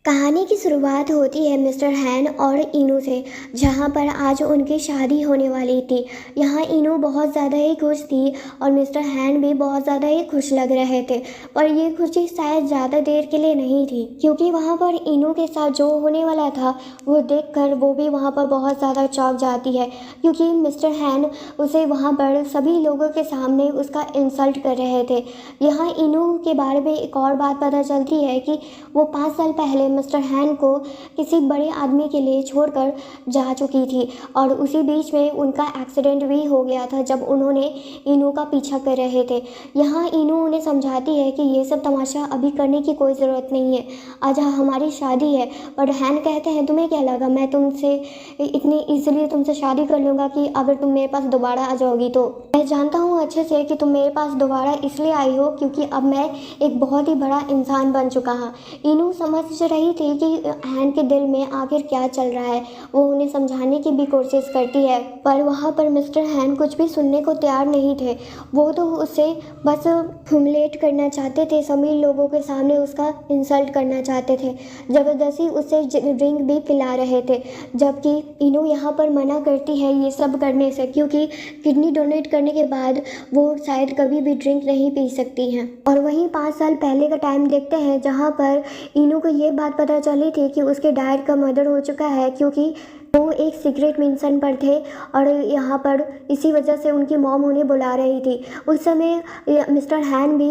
कहानी की शुरुआत होती है मिस्टर हैन और इनू से, जहाँ पर आज उनकी शादी होने वाली थी। यहाँ इनू बहुत ज़्यादा ही खुश थी और मिस्टर हैन भी बहुत ज़्यादा ही खुश लग रहे थे। पर ये खुशी शायद ज़्यादा देर के लिए नहीं थी, क्योंकि वहाँ पर इनू के साथ जो होने वाला था वो देखकर वो भी वहाँ पर बहुत ज़्यादा चौंक जाती है, क्योंकि मिस्टर हैन उसे वहाँ पर सभी लोगों के सामने उसका इंसल्ट कर रहे थे। यहाँ इनू के बारे में एक और बात पता चलती है कि वो 5 साल पहले मिस्टर हैन को किसी बड़े आदमी के लिए छोड़कर जा चुकी थी और उसी बीच में उनका एक्सीडेंट भी हो गया था जब उन्होंने इनू का पीछा कर रहे थे। यहाँ इनू उन्हें समझाती है कि ये सब तमाशा अभी करने की कोई ज़रूरत नहीं है, आज हमारी शादी है। पर हैन कहते हैं तुम्हें क्या लगा मैं तुमसे इतनी ईजिली तुमसे शादी कर लूँगा कि अगर तुम मेरे पास दोबारा आ जाओगी तो। मैं जानता हूँ अच्छे से कि तुम मेरे पास दोबारा इसलिए आई हो क्योंकि अब मैं एक बहुत ही बड़ा इंसान बन चुका हूँ। इनू समझ रही थी कि हैन के दिल में आखिर क्या चल रहा है। वो उन्हें समझाने की भी कोशिश करती है, पर वहाँ पर मिस्टर हैन कुछ भी सुनने को तैयार नहीं थे। वो तो उसे बस ह्यूमिलेट करना चाहते थे, सभी लोगों के सामने उसका इंसल्ट करना चाहते थे, ज़बरदस्ती उसे ड्रिंक भी पिला रहे थे। जबकि इनू यहाँ पर मना करती है ये सब करने से, क्योंकि किडनी डोनेट करने के बाद वो शायद कभी भी ड्रिंक नहीं पी सकती हैं। और वहीं 5 साल पहले का टाइम देखते हैं, जहाँ पर इनू को ये बात पता चली थी कि उसके डैड का मर्डर हो चुका है, क्योंकि वो एक सीक्रेट मिशन पर थे और यहाँ पर इसी वजह से उनकी मॉम उन्हें बुला रही थी। उस समय मिस्टर हैन भी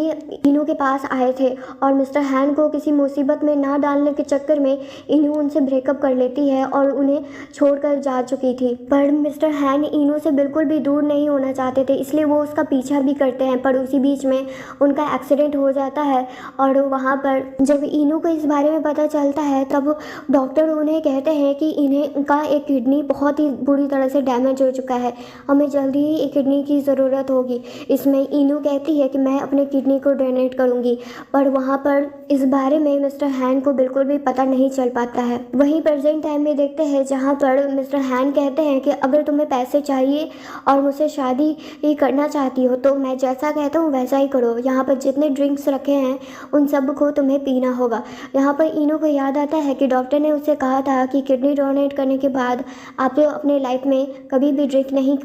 इनू के पास आए थे और मिस्टर हैन को किसी मुसीबत में ना डालने के चक्कर में इनू उनसे ब्रेकअप कर लेती है और उन्हें छोड़कर जा चुकी थी। पर मिस्टर हैन इनू से बिल्कुल भी दूर नहीं होना चाहते थे, इसलिए वो उसका पीछा भी करते हैं। पर उसी बीच में उनका एक्सीडेंट हो जाता है और वहाँ पर जब इनू को इस बारे में पता चलता है तब डॉक्टर उन्हें कहते हैं कि इन्हें उनका एक किडनी बहुत ही बुरी तरह से डैमेज हो चुका है, हमें जल्दी ही एक किडनी की ज़रूरत होगी। इसमें इनू कहती है कि मैं अपने किडनी को डोनेट करूंगी, पर वहाँ पर इस बारे में मिस्टर हैन को बिल्कुल भी पता नहीं चल पाता है। वहीं प्रेजेंट टाइम में देखते हैं, जहाँ पर मिस्टर हैन कहते हैं कि अगर तुम्हें पैसे चाहिए और मुझसे शादी ही करना चाहती हो तो मैं जैसा कहता हूँ वैसा ही करो। यहाँ पर जितने ड्रिंक्स रखे हैं उन सब को तुम्हें पीना होगा। यहाँ पर इनू को याद आता है कि डॉक्टर ने उससे कहा था कि किडनी डोनेट करने के बाद आप अपने लाइफ में कभी भी ड्रिंक नहीं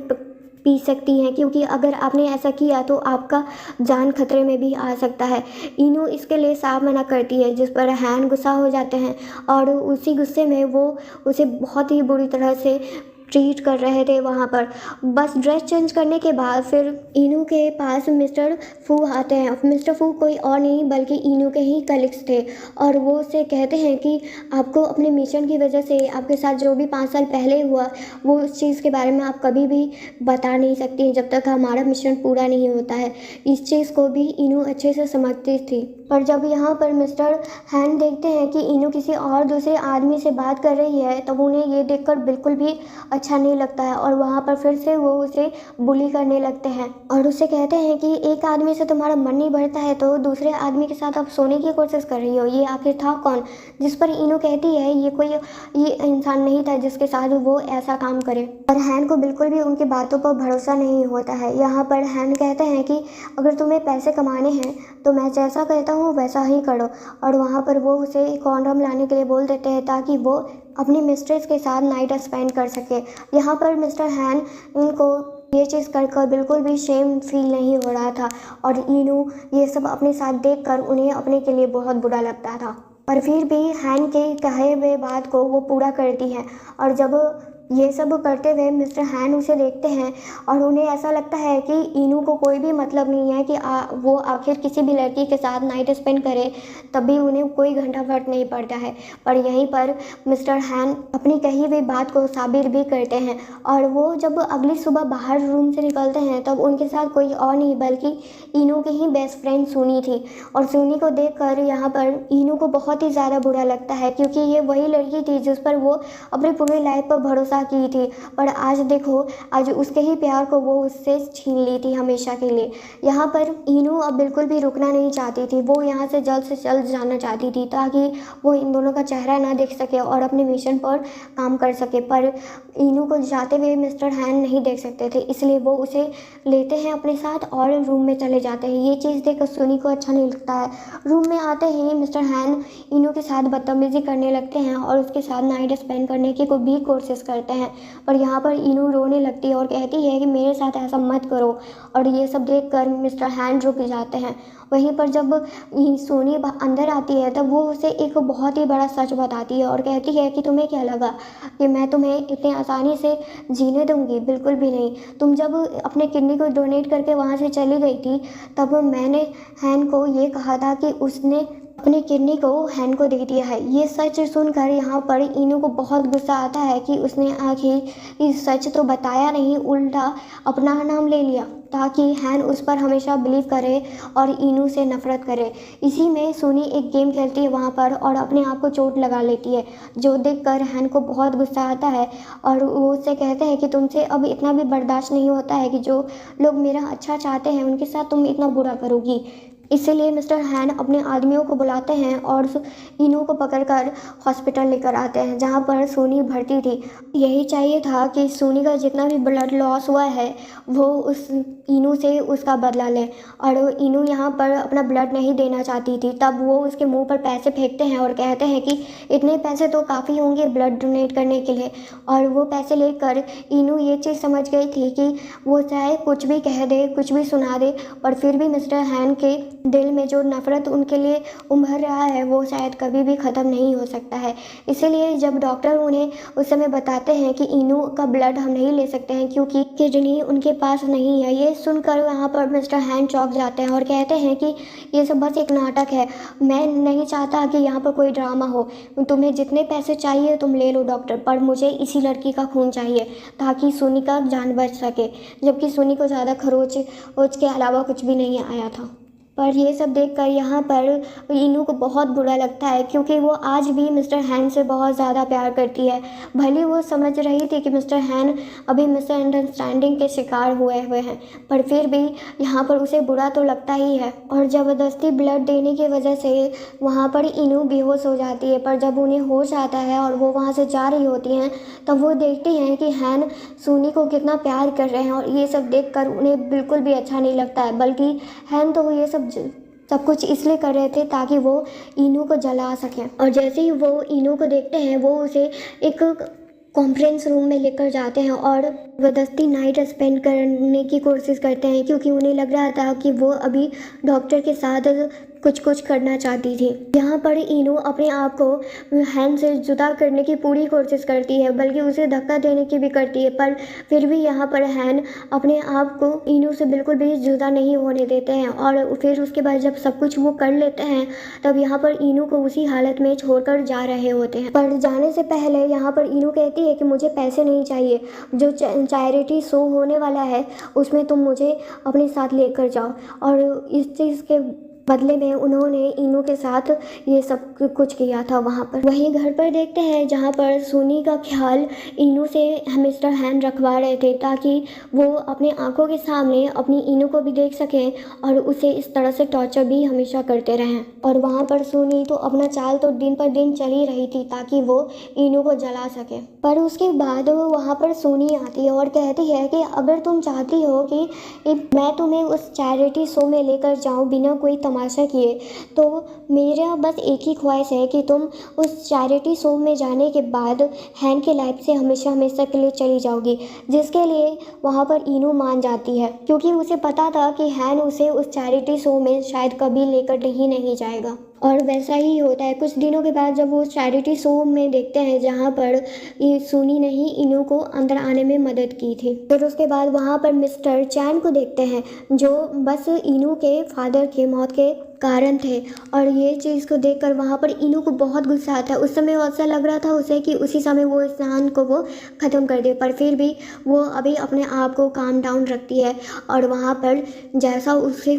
पी सकती हैं, क्योंकि अगर आपने ऐसा किया तो आपका जान खतरे में भी आ सकता है। इनू इसके लिए साफ मना करती है, जिस पर हैन गुस्सा हो जाते हैं और उसी गुस्से में वो उसे बहुत ही बुरी तरह से ट्रीट कर रहे थे। वहाँ पर बस ड्रेस चेंज करने के बाद फिर इनू के पास मिस्टर फू आते हैं। मिस्टर फू कोई और नहीं बल्कि इनू के ही कलीग्स थे और वो उससे कहते हैं कि आपको अपने मिशन की वजह से आपके साथ जो भी 5 साल पहले हुआ वो उस चीज़ के बारे में आप कभी भी बता नहीं सकती हैं जब तक हमारा मिशन पूरा नहीं होता है। इस चीज़ को भी इनू अच्छे से समझती थी। पर जब यहाँ पर मिस्टर हैन देखते हैं कि इनू किसी और दूसरे आदमी से बात कर रही है तब उन्हें ये देखकर बिल्कुल भी अच्छा नहीं लगता है और वहाँ पर फिर से वो उसे बुली करने लगते हैं और उससे कहते हैं कि एक आदमी से तुम्हारा मन नहीं भरता है तो दूसरे आदमी के साथ आप सोने की कोशिश कर रही हो, ये आखिर था कौन? जिस पर इनू कहती है ये इंसान नहीं था जिसके साथ वो ऐसा काम करे। और हैन को बिल्कुल भी उनकी बातों पर भरोसा नहीं होता है। यहाँ पर हैन कहते हैं कि अगर तुम्हें पैसे कमाने हैं तो मैं जैसा कहता हूँ वैसा ही करो, और वहाँ पर वो उसे कॉन्डम लाने के लिए बोल देते हैं ताकि वो अपनी मिस्ट्रेस के साथ नाइट स्पेंड कर सके। यहाँ पर मिस्टर हैन इनको ये चीज़ कर बिल्कुल भी शेम फील नहीं हो रहा था और इनू ये सब अपने साथ देखकर उन्हें अपने के लिए बहुत बुरा लगता था। पर फिर भी हैन के कहे हुए बात को वो पूरा करती है और जब ये सब करते हुए मिस्टर हैन उसे देखते हैं और उन्हें ऐसा लगता है कि इनू को कोई भी मतलब नहीं है कि वो आखिर किसी भी लड़की के साथ नाइट स्पेंड करे, तब भी उन्हें कोई घंटा फर्क नहीं पड़ता है। पर यहीं पर मिस्टर हैन अपनी कही हुई बात को साबित भी करते हैं और वो जब अगली सुबह बाहर रूम से निकलते हैं तब उनके साथ कोई और नहीं बल्कि इनू की ही बेस्ट फ्रेंड सुनी थी। और सुनी को देखकर यहाँ पर इनू को बहुत ही ज़्यादा बुरा लगता है, क्योंकि ये वही लड़की थी जिस पर वो अपनी पूरी लाइफ पर भरोसा भरोसा की थी, पर आज देखो, आज उसके ही प्यार को वो उससे छीन ली थी हमेशा के लिए। यहाँ पर इनू अब बिल्कुल भी रुकना नहीं चाहती थी, वो यहाँ से जल्द जाना चाहती थी ताकि वो इन दोनों का चेहरा ना देख सके और अपने मिशन पर काम कर सके। पर इनू को जाते हुए मिस्टर हैन नहीं देख सकते थे, इसलिए वो उसे लेते हैं अपने साथ और रूम में चले जाते हैं। ये चीज़ देखकर सुनी को अच्छा नहीं लगता है। रूम में आते ही मिस्टर हैन इनू के साथ बदतमीज़ी करने लगते हैं और उसके साथ नाइट स्पेंड करने की भी कोशिश करते हैं, पर यहाँ पर इनू रोने लगती है और कहती है कि मेरे साथ ऐसा मत करो। और ये सब देखकर मिस्टर हैन रुक जाते हैं। वहीं पर जब सोनी अंदर आती है तब वो उसे एक बहुत ही बड़ा सच बताती है और कहती है कि तुम्हें क्या लगा कि मैं तुम्हें इतने आसानी से जीने दूंगी? बिल्कुल भी नहीं। तुम जब अपने किडनी को डोनेट करके वहाँ से चली गई थी तब मैंने हैन को ये कहा था कि उसने अपनी किडनी को हैन को दे दिया है। ये सच सुनकर यहाँ पर इनू को बहुत गुस्सा आता है कि उसने आखिर इस सच तो बताया नहीं, उल्टा अपना नाम ले लिया ताकि हैन उस पर हमेशा बिलीव करे और इनू से नफरत करे। इसी में सुनी एक गेम खेलती है वहाँ पर और अपने आप को चोट लगा लेती है, जो देखकर हैन को बहुत गुस्सा आता है और वो उससे कहते हैं कि तुमसे अब इतना भी बर्दाश्त नहीं होता है कि जो लोग मेरा अच्छा चाहते हैं उनके साथ तुम इतना बुरा करोगी। इसीलिए मिस्टर हैन अपने आदमियों को बुलाते हैं और इनू को पकड़कर हॉस्पिटल लेकर आते हैं जहां पर सोनी भर्ती थी। यही चाहिए था कि सोनी का जितना भी ब्लड लॉस हुआ है वो उस इनू से उसका बदला ले, और इनू यहां पर अपना ब्लड नहीं देना चाहती थी। तब वो उसके मुंह पर पैसे फेंकते हैं और कहते हैं कि इतने पैसे तो काफ़ी होंगे ब्लड डोनेट करने के लिए। और वो पैसे लेकर इनू ये चीज़ समझ गई थी कि वो चाहे कुछ भी कह दे, कुछ भी सुना दे, पर फिर भी मिस्टर हैन के दिल में जो नफ़रत उनके लिए उभर रहा है वो शायद कभी भी ख़त्म नहीं हो सकता है। इसीलिए जब डॉक्टर उन्हें उस समय बताते हैं कि इनू का ब्लड हम नहीं ले सकते हैं क्योंकि किडनी उनके पास नहीं है, ये सुनकर वहाँ पर मिस्टर हैन चौंक जाते हैं और कहते हैं कि ये सब बस एक नाटक है। मैं नहीं चाहता कि यहाँ पर कोई ड्रामा हो। तुम्हें जितने पैसे चाहिए तुम ले लो डॉक्टर, पर मुझे इसी लड़की का खून चाहिए ताकि सोनी का जान बच सके। जबकि सोनी को ज़्यादा खरोच के अलावा कुछ भी नहीं आया था। पर ये सब देखकर यहाँ पर इनू को बहुत बुरा लगता है क्योंकि वो आज भी मिस्टर हैन से बहुत ज़्यादा प्यार करती है। भले वो समझ रही थी कि मिस्टर हैन अभी मिसअंडरस्टैंडिंग के शिकार हुए हैं, पर फिर भी यहाँ पर उसे बुरा तो लगता ही है। और ज़बरदस्ती ब्लड देने की वजह से वहाँ पर इनू बेहोश हो जाती है। पर जब उन्हें होश आता है और वो वहाँ से जा रही होती हैं तब वो देखती हैं कि हैन सोनी को कितना प्यार कर रहे हैं, और ये सब देखकर उन्हें बिल्कुल भी अच्छा नहीं लगता है। बल्कि हैन तो ये सब कुछ इसलिए कर रहे थे ताकि वो इनू को जला सकें। और जैसे ही वो इनू को देखते हैं वो उसे एक कॉन्फ्रेंस रूम में लेकर जाते हैं और ज़बरदस्ती नाइट स्पेंड करने की कोशिश करते हैं क्योंकि उन्हें लग रहा था कि वो अभी डॉक्टर के साथ कुछ करना चाहती थी। यहाँ पर इनू अपने आप को हैन से जुदा करने की पूरी कोशिश करती है, बल्कि उसे धक्का देने की भी करती है, पर फिर भी यहाँ पर हैन अपने आप को इनू से बिल्कुल भी जुदा नहीं होने देते हैं। और फिर उसके बाद जब सब कुछ वो कर लेते हैं तब यहाँ पर इनू को उसी हालत में छोड़कर जा रहे होते हैं। पर जाने से पहले यहाँ पर इनू कहती है कि मुझे पैसे नहीं चाहिए, जो चैरिटी शो होने वाला है उसमें तुम मुझे अपने साथ लेकर जाओ। और इस चीज़ के बदले में उन्होंने इनू के साथ ये सब कुछ किया था वहाँ पर। वहीं घर पर देखते हैं जहाँ पर सोनी का ख्याल इनू से मिस्टर हैन रखवा रहे थे ताकि वो अपने आंखों के सामने अपनी इनू को भी देख सकें और उसे इस तरह से टॉर्चर भी हमेशा करते रहें। और वहाँ पर सोनी तो अपना चाल तो दिन पर दिन चल ही रही थी ताकि वो इनू को जला सके। पर उसके बाद वहाँ पर सोनी आती है और कहती है कि अगर तुम चाहती हो कि मैं तुम्हें उस चैरिटी शो में लेकर जाऊँ बिना कोई तमाशा किए, तो मेरा बस एक ही ख्वाहिश है कि तुम उस चैरिटी शो में जाने के बाद हैन के लाइफ से हमेशा हमेशा के लिए चली जाओगी। जिसके लिए वहाँ पर इनू मान जाती है क्योंकि उसे पता था कि हैन उसे उस चैरिटी शो में शायद कभी लेकर नहीं जाएगा। और वैसा ही होता है। कुछ दिनों के बाद जब वो चैरिटी शो में देखते हैं जहाँ पर सोनी ने ही इनू को अंदर आने में मदद की थी। फिर उसके बाद वहाँ पर मिस्टर चैन को देखते हैं जो बस इनू के फादर के मौत के कारण थे। और ये चीज़ को देखकर वहाँ पर इनू को बहुत गुस्सा आता है। उस समय ऐसा लग रहा था उसे कि उसी समय वो स्नान को वो ख़त्म कर दे, पर फिर भी वो अभी अपने आप को काम डाउन रखती है। और वहाँ पर जैसा उसे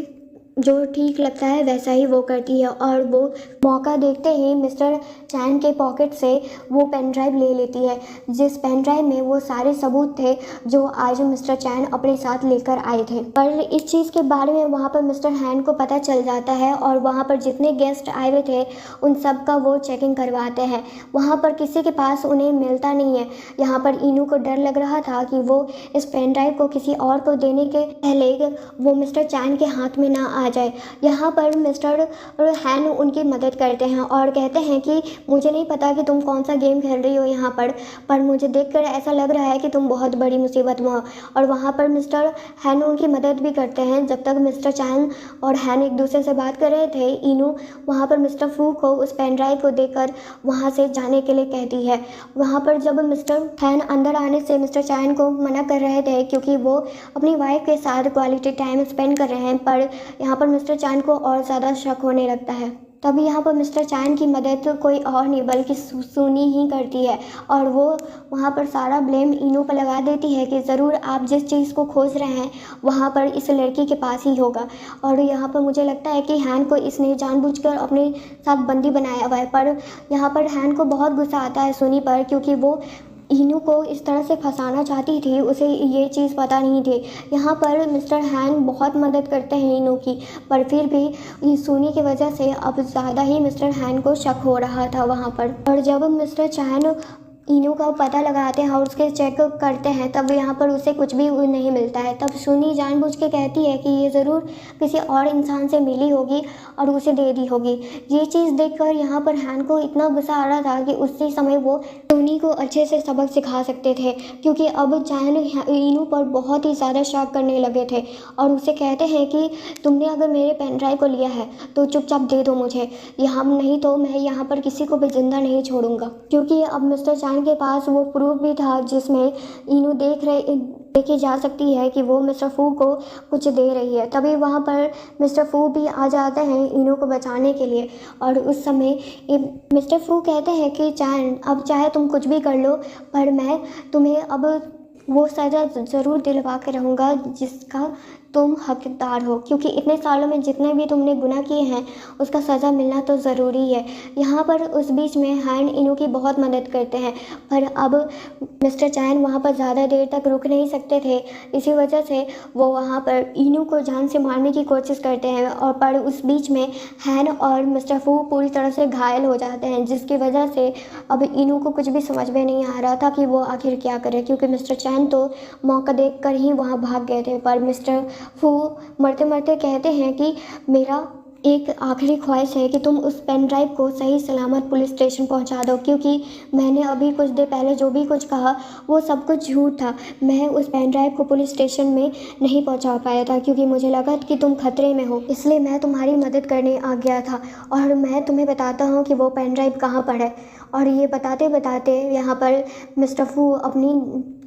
जो ठीक लगता है वैसा ही वो करती है और वो मौका देखते ही मिस्टर चैन के पॉकेट से वो पेन ड्राइव ले लेती है, जिस पेन ड्राइव में वो सारे सबूत थे जो आज मिस्टर चैन अपने साथ लेकर आए थे। पर इस चीज़ के बारे में वहाँ पर मिस्टर हैन को पता चल जाता है और वहाँ पर जितने गेस्ट आए हुए थे उन सब का वो चेकिंग करवाते हैं। वहाँ पर किसी के पास उन्हें मिलता नहीं है। यहाँ पर इनू को डर लग रहा था कि वो इस पेन ड्राइव को किसी और को देने के पहले वो मिस्टर चैन के हाथ में ना आ जाए। यहाँ पर मिस्टर हैन उनकी मदद करते हैं और कहते हैं कि मुझे नहीं पता कि तुम कौन सा गेम खेल रही हो यहाँ पर मुझे देखकर ऐसा लग रहा है कि तुम बहुत बड़ी मुसीबत में हो। और वहाँ पर मिस्टर हैन उनकी मदद भी करते हैं। जब तक मिस्टर चैन और हैन एक दूसरे से बात कर रहे थे, इनू वहाँ पर मिस्टर फू को उस पेन ड्राइव को देकर वहाँ से जाने के लिए कहती है। वहाँ पर जब मिस्टर हैन अंदर आने से मिस्टर चैन को मना कर रहे थे क्योंकि वो अपनी वाइफ के साथ क्वालिटी टाइम स्पेंड कर रहे हैं, पर यहाँ पर मिस्टर चैन को और ज़्यादा शक होने लगता है। तभी यहाँ पर मिस्टर चैन की मदद कोई और नहीं बल्कि सुनी ही करती है और वो वहाँ पर सारा ब्लेम इनू पर लगा देती है कि ज़रूर आप जिस चीज़ को खोज रहे हैं वहाँ पर इस लड़की के पास ही होगा। और यहाँ पर मुझे लगता है कि हैन को इसने जानबूझकर अपने साथ बंदी बनाया हुआ है। पर यहाँ पर हैन को बहुत गुस्सा आता है सुनी पर, क्योंकि वो इनू को इस तरह से फंसाना चाहती थी, उसे ये चीज़ पता नहीं थी। यहाँ पर मिस्टर हैन बहुत मदद करते हैं इनू की, पर फिर भी सोनी की वजह से अब ज़्यादा ही मिस्टर हैन को शक हो रहा था वहाँ पर। और जब मिस्टर चैन इनू का पता लगाते हैं और उसके चेक करते हैं तब यहाँ पर उसे कुछ भी नहीं मिलता है। तब सुनी जानबूझ के कहती है कि ये ज़रूर किसी और इंसान से मिली होगी और उसे दे दी होगी। ये चीज़ देखकर यहाँ पर हैन को इतना गुस्सा आ रहा था कि उसी समय वो सुनी को अच्छे से सबक सिखा सकते थे, क्योंकि अब चैन इनू पर बहुत ही ज़्यादा शक करने लगे थे और उसे कहते हैं कि तुमने अगर मेरे पेन ड्राइव को लिया है तो चुपचाप दे दो मुझे, यहाँ नहीं तो मैं यहाँ पर किसी को भी जिंदा नहीं छोड़ूंगा। क्योंकि अब मिस्टर चैन के पास वो प्रूफ भी था जिसमें इनू देखी जा सकती है कि वो मिस्टर फू को कुछ दे रही है। तभी वहाँ पर मिस्टर फू भी आ जाते हैं इनू को बचाने के लिए और उस समय मिस्टर फू कहते हैं कि चैन अब चाहे तुम कुछ भी कर लो पर मैं तुम्हें अब वो सज़ा ज़रूर दिलवा के रहूँगा जिसका तुम हकदार हो, क्योंकि इतने सालों में जितने भी तुमने गुनाह किए हैं उसका सज़ा मिलना तो ज़रूरी है। यहाँ पर उस बीच में हैन इनू की बहुत मदद करते हैं, पर अब मिस्टर चैन वहाँ पर ज़्यादा देर तक रुक नहीं सकते थे, इसी वजह से वो वहाँ पर इनू को जान से मारने की कोशिश करते हैं। और पर उस बीच में हैन और मिस्टर फू पूरी तरह से घायल हो जाते हैं, जिसकी वजह से अब इनू को कुछ भी समझ में नहीं आ रहा था कि वो आखिर क्या करे, क्योंकि मिस्टर चैन तो मौका देख कर ही वहाँ भाग गए थे। पर मिस्टर फू मरते मरते कहते हैं कि मेरा एक आखिरी ख्वाहिश है कि तुम उस पेन ड्राइव को सही सलामत पुलिस स्टेशन पहुंचा दो, क्योंकि मैंने अभी कुछ देर पहले जो भी कुछ कहा वो सब कुछ झूठ था। मैं उस पेन ड्राइव को पुलिस स्टेशन में नहीं पहुंचा पाया था क्योंकि मुझे लगा कि तुम खतरे में हो, इसलिए मैं तुम्हारी मदद करने आ गया था। और मैं तुम्हें बताता हूँ कि वो पेन ड्राइव कहाँ पर है। और ये बताते बताते यहाँ पर मिस्टर फू अपनी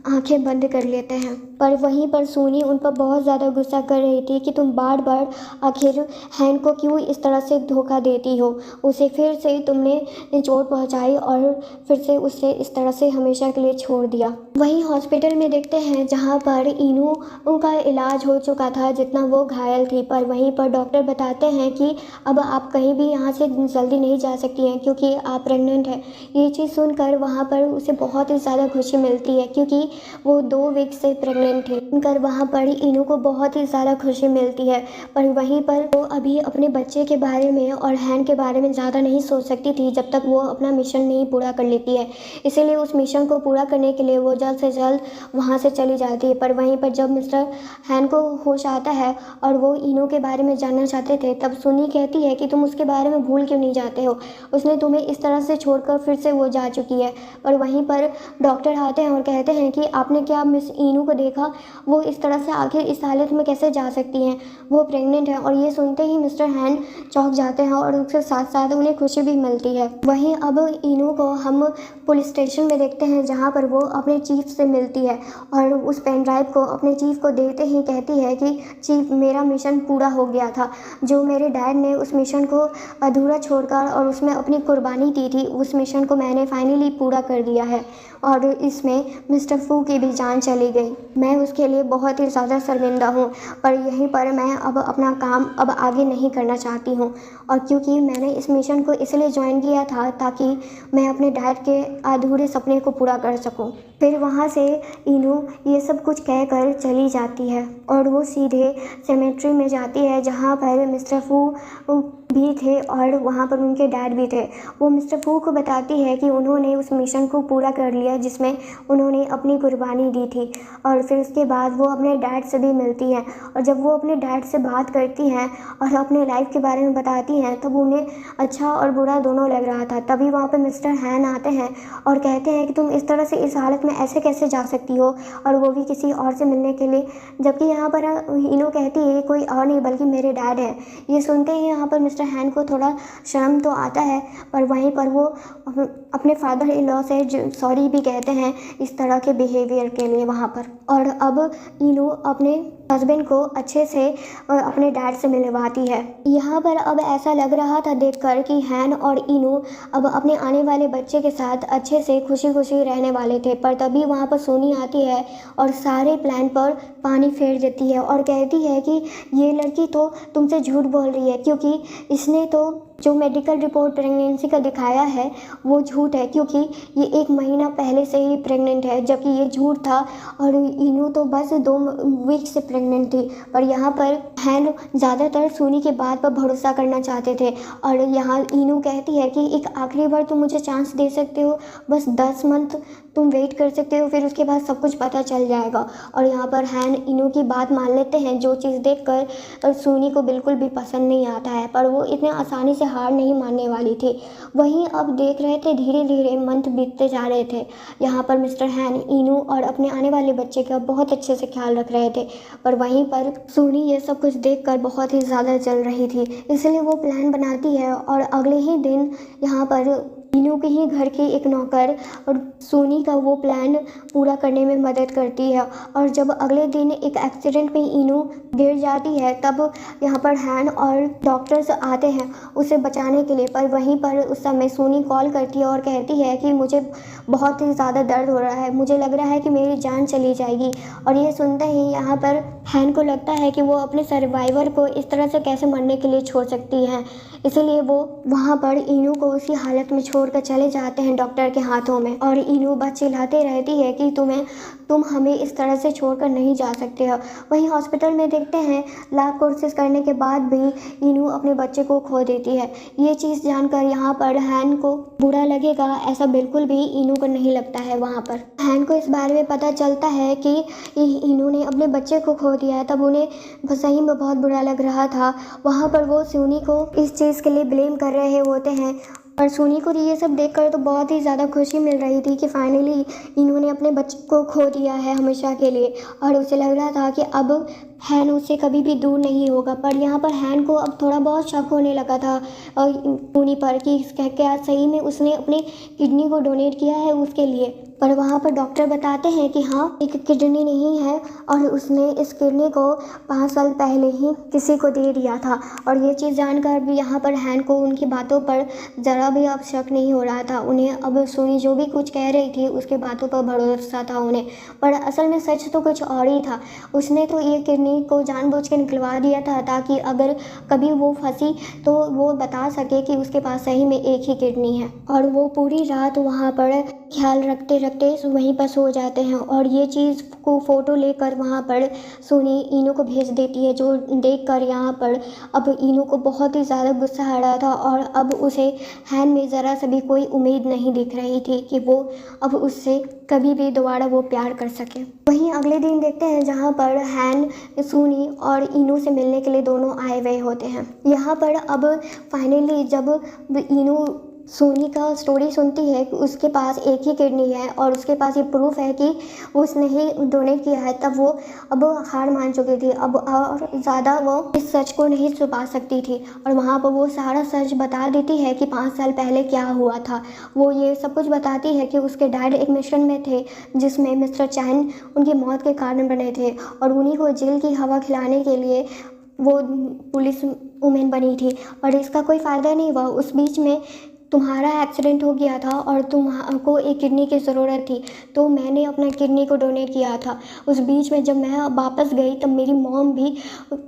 आंखें बंद कर लेते हैं। पर वहीं पर सोनी उन पर बहुत ज़्यादा गुस्सा कर रही थी कि तुम बार बार आखिर हैन को क्यों इस तरह से धोखा देती हो, उसे फिर से तुमने चोट पहुंचाई और फिर से उसे इस तरह से हमेशा के लिए छोड़ दिया। वहीं हॉस्पिटल में देखते हैं जहां पर इनू का इलाज हो चुका था जितना वो घायल थी, पर वहीं पर डॉक्टर बताते हैं कि अब आप कहीं भी यहाँ से जल्दी नहीं जा सकती हैं क्योंकि आप प्रेग्नेंट हैं। ये चीज़ सुनकर वहाँ पर उसे बहुत ही ज़्यादा खुशी मिलती है क्योंकि वो 2 वीक से प्रेग्नेंट थी। सुनकर वहाँ पर इनू को बहुत ही ज़्यादा खुशी मिलती है, पर वहीं पर वो अभी अपने बच्चे के बारे में और हैन के बारे में ज़्यादा नहीं सोच सकती थी जब तक वो अपना मिशन नहीं पूरा कर लेती है। इसीलिए उस मिशन को पूरा करने के लिए वो जल्द से जल्द वहाँ से चली जाती है। पर वहीं पर जब मिस्टर हैन को होश आता है और वो इनू के बारे में जानना चाहते थे, तब सुनी कहती है कि तुम उसके बारे में भूल क्यों नहीं जाते हो, उसने तुम्हें इस तरह से छोड़कर फिर से वो जा चुकी है। और वहीं पर डॉक्टर आते हैं और कहते हैं कि आपने क्या मिस इनू को देखा, वो इस तरह से आखिर इस हालत में कैसे जा सकती हैं, वो प्रेग्नेंट है। और ये सुनते ही मिस्टर हैन चौंक जाते हैं और उसके साथ साथ उन्हें खुशी भी मिलती है। वहीं अब इनू को हम पुलिस स्टेशन में देखते हैं जहाँ पर वो अपने चीफ चीफ से मिलती है और उस पेन ड्राइव को अपने चीफ को देते ही कहती है कि चीफ, मेरा मिशन पूरा हो गया था। जो मेरे डैड ने उस मिशन को अधूरा छोड़कर और उसमें अपनी कुर्बानी दी थी, उस मिशन को मैंने फाइनली पूरा कर दिया है और इसमें मिस्टर फू की भी जान चली गई। मैं उसके लिए बहुत ही ज़्यादा शर्मिंदा हूँ, पर यहीं पर मैं अब अपना काम अब आगे नहीं करना चाहती हूँ। और क्योंकि मैंने इस मिशन को इसलिए ज्वाइन किया था ताकि मैं अपने डैड के अधूरे सपने को पूरा कर सकूँ। फिर वहाँ से इनू ये सब कुछ कहकर चली जाती है और वो सीधे सेमेट्री में जाती है जहाँ पर मिस्टर फू भी थे और वहाँ पर उनके डैड भी थे। वो मिस्टर फू को बताती है कि उन्होंने उस मिशन को पूरा कर लिया जिसमें उन्होंने अपनी कुर्बानी दी थी। और फिर उसके बाद वो अपने डैड से भी मिलती हैं और जब वो अपने डैड से बात करती हैं और अपने लाइफ के बारे में बताती हैं तब उन्हें अच्छा और बुरा दोनों लग रहा था। तभी वहाँ पर मिस्टर हैन आते हैं और कहते हैं कि तुम इस तरह से इस हालत में ऐसे कैसे जा सकती हो, और वो भी किसी और से मिलने के लिए, जबकि यहाँ पर इनो कहती है कोई और नहीं बल्कि मेरे डैड हैं। ये सुनते ही यहाँ पर मिस्टर हैन को थोड़ा शर्म तो आता है, पर वहीं पर वो अपने फादर इन लॉ से सॉरी भी कहते हैं इस तरह के बिहेवियर के लिए वहाँ पर। और अब इनो अपने हस्बैंड को अच्छे से अपने डैड से मिलवाती है। यहाँ पर अब ऐसा लग रहा था देखकर कि हैन और इनो अब अपने आने वाले बच्चे के साथ अच्छे से खुशी खुशी रहने वाले थे, पर तभी वहाँ पर सोनी आती है और सारे प्लान पर पानी फेर देती है और कहती है कि ये लड़की तो तुमसे झूठ बोल रही है, क्योंकि इसने तो जो मेडिकल रिपोर्ट प्रेगनेंसी का दिखाया है वो झूठ है, क्योंकि ये 1 महीना पहले से ही प्रेग्नेंट है, जबकि ये झूठ था और इनू तो बस 2 वीक से प्रेग्नेंट थी। पर यहाँ पर हैन ज़्यादातर सोनी के बात पर भरोसा करना चाहते थे और यहाँ इनू कहती है कि एक आखिरी बार तुम मुझे चांस दे सकते हो, बस 10 मंथ तुम वेट कर सकते हो, फिर उसके बाद सब कुछ पता चल जाएगा। और यहाँ पर हैन इनू की बात मान लेते हैं, जो चीज़ देखकर सोनी को बिल्कुल भी पसंद नहीं आता है, पर वो इतने आसानी से हार नहीं मानने वाली थी। वहीं अब देख रहे थे धीरे धीरे मंथ बीतते जा रहे थे। यहाँ पर मिस्टर हैन इनू और अपने आने वाले बच्चे का बहुत अच्छे से ख्याल रख रहे थे, पर वहीं पर सोनी ये सब कुछ देखकर बहुत ही ज़्यादा जल रही थी, इसलिए वो प्लान बनाती है और अगले ही दिन यहाँ पर इनू के ही घर की एक नौकर और सोनी का वो प्लान पूरा करने में मदद करती है। और जब अगले दिन एक एक्सीडेंट में इनू गिर जाती है तब यहाँ पर हैन और डॉक्टर्स आते हैं उसे बचाने के लिए, पर वहीं पर उस समय सोनी कॉल करती है और कहती है कि मुझे बहुत ही ज़्यादा दर्द हो रहा है, मुझे लग रहा है कि मेरी जान चली जाएगी। और ये सुनते ही यहाँ पर हैन को लगता है कि वो अपने सर्वाइवर को इस तरह से कैसे मरने के लिए छोड़ सकती हैं, इसलिए वो वहाँ पर इनू को उसी हालत में छोड़कर चले जाते हैं डॉक्टर के हाथों में। और इनू बस चिल्लाते रहती है कि तुम हमें इस तरह से छोड़कर नहीं जा सकते हो। वहीं हॉस्पिटल में देखते हैं लाख कोशिश करने के बाद भी इनू अपने बच्चे को खो देती है। ये चीज़ जानकर यहाँ पर हैन को बुरा लगेगा, ऐसा बिल्कुल भी इनू को नहीं लगता है। वहाँ पर हैन को इस बारे में पता चलता है कि इनू ने अपने बच्चे को खो दिया है, तब उन्हें सही में बहुत बुरा लग रहा था। वहाँ पर वो सोनी को इस चीज़ के लिए ब्लेम कर रहे होते हैं और सोनी को ये सब देखकर तो बहुत ही ज़्यादा खुशी मिल रही थी कि फाइनली इन्होंने अपने बच्चे को खो दिया है हमेशा के लिए, और उसे लग रहा था कि अब हैन उससे कभी भी दूर नहीं होगा। पर यहाँ पर हैन को अब थोड़ा बहुत शक होने लगा था सोनी पर कि क्या सही में उसने अपने किडनी को डोनेट किया है उसके लिए। पर वहाँ पर डॉक्टर बताते हैं कि हाँ, एक किडनी नहीं है और उसने इस किडनी को 5 साल पहले ही किसी को दे दिया था। और ये चीज़ जानकर भी यहाँ पर हैन को उनकी बातों पर ज़रा भी अब शक नहीं हो रहा था। उन्हें अब सोनी जो भी कुछ कह रही थी उसके बातों पर भरोसा था उन्हें, पर असल में सच तो कुछ और ही था। उसने तो ये किडनी को जानबूझ के निकलवा दिया था ताकि अगर कभी वो फंसी तो वो बता सके कि उसके पास सही में एक ही किडनी है। और वो पूरी रात वहाँ पर ख्याल रखते वहीं पर सो जाते हैं। और ये चीज़ को फ़ोटो लेकर वहाँ पर सोनी इनू को भेज देती है, जो देखकर यहाँ पर अब इनू को बहुत ही ज़्यादा गुस्सा आ रहा था और अब उसे हैन में ज़रा सा भी कोई उम्मीद नहीं दिख रही थी कि वो अब उससे कभी भी दोबारा वो प्यार कर सके। वहीं अगले दिन देखते हैं जहाँ पर हैन सोनी और इनू से मिलने के लिए दोनों आए हुए होते हैं। यहाँ पर अब फाइनली जब इनू सोनी का स्टोरी सुनती है कि उसके पास एक ही किडनी है और उसके पास ये प्रूफ है कि उसने ही डोनेट किया है, तब वो अब हार मान चुकी थी। अब और ज़्यादा वो इस सच को नहीं छुपा सकती थी और वहाँ पर वो सारा सच बता देती है कि 5 साल पहले क्या हुआ था। वो ये सब कुछ बताती है कि उसके डैड एक मिशन में थे जिसमें मिस्टर चैन उनकी मौत के कारण बने थे और उन्हीं को जेल की हवा खिलाने के लिए वो पुलिस वुमेन बनी थी, और इसका कोई फ़ायदा नहीं हुआ। उस बीच में तुम्हारा एक्सीडेंट हो गया था और तुमको एक किडनी की ज़रूरत थी, तो मैंने अपना किडनी को डोनेट किया था। उस बीच में जब मैं वापस गई तब मेरी मॉम भी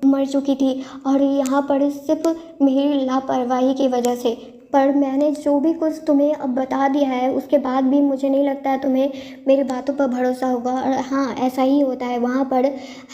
मर चुकी थी और यहाँ पर सिर्फ मेरी लापरवाही की वजह से। पर मैंने जो भी कुछ तुम्हें अब बता दिया है उसके बाद भी मुझे नहीं लगता है तुम्हें मेरी बातों पर भरोसा होगा। और हाँ, ऐसा ही होता है, वहाँ पर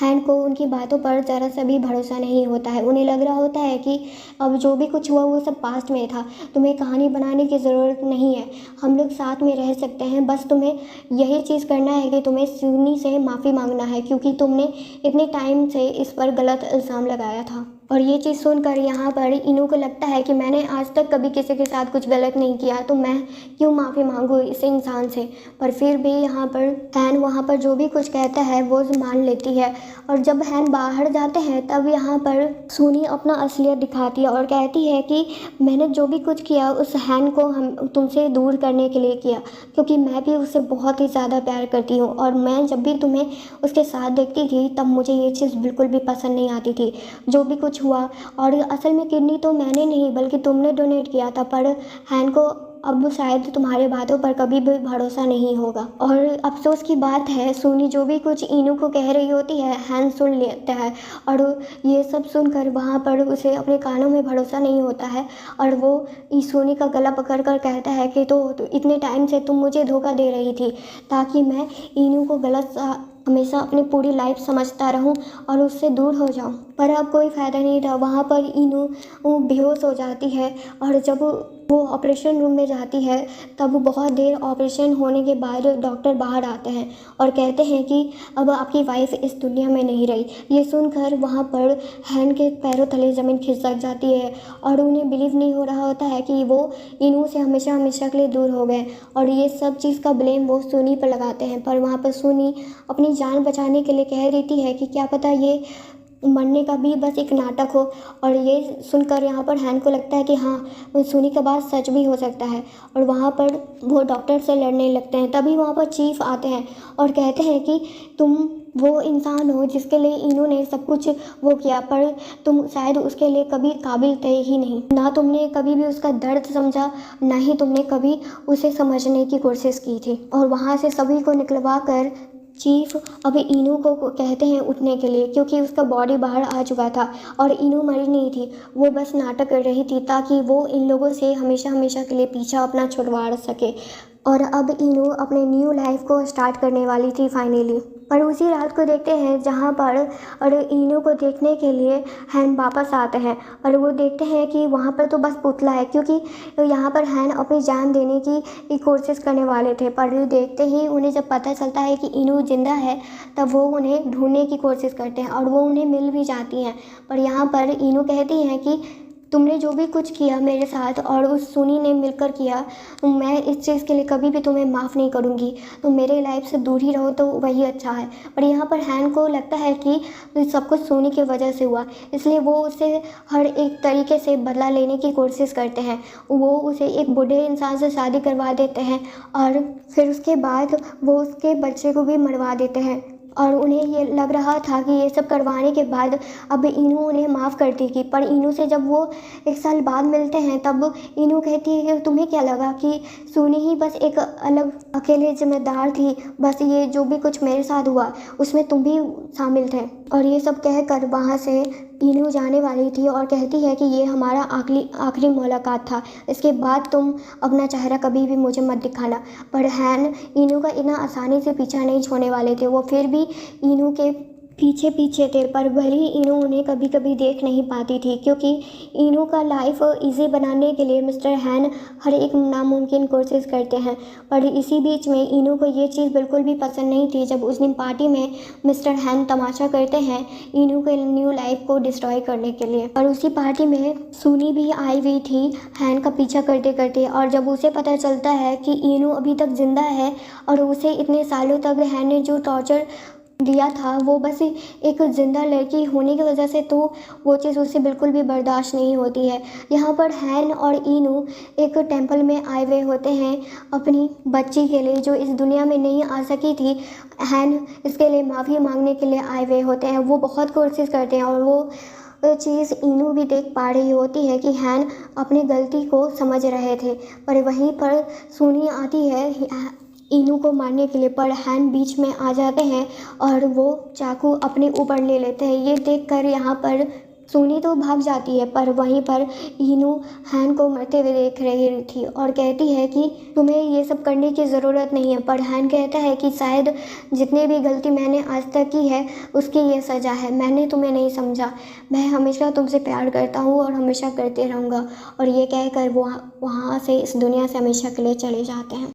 हैन को उनकी बातों पर ज़रा सा भी भरोसा नहीं होता है। उन्हें लग रहा होता है कि अब जो भी कुछ हुआ वो सब पास्ट में था, तुम्हें कहानी बनाने की ज़रूरत नहीं है, हम लोग साथ में रह सकते हैं। बस तुम्हें यही चीज़ करना है कि तुम्हें सुनी से माफ़ी मांगना है, क्योंकि तुमने इतने टाइम से इस पर गलत इल्ज़ाम लगाया था। और ये चीज़ सुनकर यहाँ पर इनू को लगता है कि मैंने आज तक कभी किसी के साथ कुछ गलत नहीं किया, तो मैं क्यों माफ़ी मांगूँ इस इंसान से। पर फिर भी यहाँ पर हैन वहाँ पर जो भी कुछ कहता है वो मान लेती है। और जब हैन बाहर जाते हैं तब यहाँ पर सोनी अपना असलियत दिखाती है और कहती है कि मैंने जो भी कुछ किया उस हैन को हम तुमसे दूर करने के लिए किया, क्योंकि मैं भी उससे बहुत ही ज़्यादा प्यार करती हूँ और मैं जब भी तुम्हें उसके साथ देखती थी तब मुझे ये चीज़ बिल्कुल भी पसंद नहीं आती थी जो भी कुछ हुआ। और असल में किडनी तो मैंने नहीं बल्कि तुमने डोनेट किया था, पर हैन को अब शायद तुम्हारे बातों पर कभी भी भरोसा नहीं होगा। और अफसोस की बात है, सोनी जो भी कुछ इनू को कह रही होती है हैन सुन लेता है और ये सब सुनकर वहाँ पर उसे अपने कानों में भरोसा नहीं होता है और वो सोनी का गला पकड़ कर कहता है कि तो इतने टाइम से तुम मुझे धोखा दे रही थी ताकि मैं इनू को गलत हमेशा अपनी पूरी लाइफ समझता रहूं और उससे दूर हो जाऊं। पर अब कोई फ़ायदा नहीं था। वहाँ पर इनू बेहोश हो जाती है और जब वो ऑपरेशन रूम में जाती है तब बहुत देर ऑपरेशन होने के बाद डॉक्टर बाहर आते हैं और कहते हैं कि अब आपकी वाइफ इस दुनिया में नहीं रही। ये सुनकर वहाँ पर हैन के पैरों तले ज़मीन खिसक जाती है और उन्हें बिलीव नहीं हो रहा होता है कि वो इनू से हमेशा हमेशा के लिए दूर हो गए और ये सब चीज़ का ब्लेम वो सोनी पर लगाते हैं। पर वहाँ पर सोनी अपनी जान बचाने के लिए कह देती है कि क्या पता ये मरने का भी बस एक नाटक हो। और ये सुनकर यहाँ पर हैन को लगता है कि हाँ, सोनी का बात सच भी हो सकता है और वहाँ पर वो डॉक्टर से लड़ने लगते हैं। तभी वहाँ पर चीफ आते हैं और कहते हैं कि तुम वो इंसान हो जिसके लिए इन्होंने सब कुछ वो किया, पर तुम शायद उसके लिए कभी काबिल थे ही नहीं। ना तुमने कभी भी उसका दर्द समझा, ना ही तुमने कभी उसे समझने की कोशिश की थी। और वहाँ से सभी को निकलवा कर चीफ अभी इनू को कहते हैं उठने के लिए, क्योंकि उसका बॉडी बाहर आ चुका था और इनू मरी नहीं थी, वो बस नाटक कर रही थी ताकि वो इन लोगों से हमेशा हमेशा के लिए पीछा अपना छुड़वा सके। और अब इनू अपने न्यू लाइफ को स्टार्ट करने वाली थी फाइनली। पर उसी रात को देखते हैं जहाँ पर और इनू को देखने के लिए हैन वापस आते हैं और वो देखते हैं कि वहाँ पर तो बस पुतला है, क्योंकि यहाँ पर हैन अपनी जान देने की कोशिश करने वाले थे। पर देखते ही उन्हें जब पता चलता है कि इनू जिंदा है तब वो उन्हें ढूंढने की कोशिश करते हैं और वो उन्हें मिल भी जाती हैं। पर यहाँ पर इनू कहती हैं कि तुमने जो भी कुछ किया मेरे साथ और उस सोनी ने मिलकर किया, मैं इस चीज़ के लिए कभी भी तुम्हें माफ़ नहीं करूँगी, तुम मेरे लाइफ से दूर ही रहो तो वही अच्छा है। पर यहाँ पर हैन को लगता है कि सब कुछ सोनी की वजह से हुआ, इसलिए वो उसे हर एक तरीके से बदला लेने की कोशिश करते हैं। वो उसे एक बूढ़े इंसान से शादी करवा देते हैं और फिर उसके बाद वो उसके बच्चे को भी मरवा देते हैं। और उन्हें ये लग रहा था कि ये सब करवाने के बाद अब इनू उन्हें माफ़ कर देगी। पर इनू से जब वो 1 साल बाद मिलते हैं तब इनू कहती है कि तुम्हें क्या लगा कि सोनी ही बस एक अलग अकेले जिम्मेदार थी, बस ये जो भी कुछ मेरे साथ हुआ उसमें तुम भी शामिल थे। और ये सब कहकर वहाँ से इनू जाने वाली थी और कहती है कि ये हमारा आखिरी मुलाकात था, इसके बाद तुम अपना चेहरा कभी भी मुझे मत दिखाना। पर हैन इनू का इतना आसानी से पीछा नहीं छोड़ने वाले थे, वो फिर भी इनू के पीछे पीछे थे, पर भले इनू उन्हें कभी कभी देख नहीं पाती थी, क्योंकि इनू का लाइफ इजी बनाने के लिए मिस्टर हैन हर एक नामुमकिन कोशिश करते हैं। पर इसी बीच में इनू को ये चीज़ बिल्कुल भी पसंद नहीं थी जब उस दिन पार्टी में मिस्टर हैन तमाशा करते हैं इनू के न्यू लाइफ को डिस्ट्रॉय करने के लिए। और उसी पार्टी में सुनी भी आई हुई थी हैन का पीछा करते करते, और जब उसे पता चलता है कि इनू अभी तक ज़िंदा है और उसे इतने सालों तक हैन ने जो टॉर्चर दिया था वो बस एक ज़िंदा लड़की होने की वजह से, तो वो चीज़ उसे बिल्कुल भी बर्दाश्त नहीं होती है। यहाँ पर हैन और इनू एक टेंपल में आए हुए होते हैं अपनी बच्ची के लिए, जो इस दुनिया में नहीं आ सकी थी। हैन इसके लिए माफ़ी मांगने के लिए आए हुए होते हैं। वो बहुत कोशिश करते हैं और वो चीज़ इनू भी देख पा रही होती है कि हैन अपनी गलती को समझ रहे थे। पर वहीं पर सुनी आती है इनू को मारने के लिए, पर हैन बीच में आ जाते हैं और वो चाकू अपने ऊपर ले लेते हैं। ये देखकर यहाँ पर सुनी तो भाग जाती है, पर वहीं पर इनू हैन को मरते हुए देख रही थी और कहती है कि तुम्हें ये सब करने की ज़रूरत नहीं है। पर हैन कहता है कि शायद जितनी भी गलती मैंने आज तक की है उसकी ये सज़ा है, मैंने तुम्हें नहीं समझा, मैं हमेशा तुमसे प्यार करता हूँ और हमेशा करते रहूँगा। और ये कहकर वो वहाँ से इस दुनिया से हमेशा के लिए चले जाते हैं।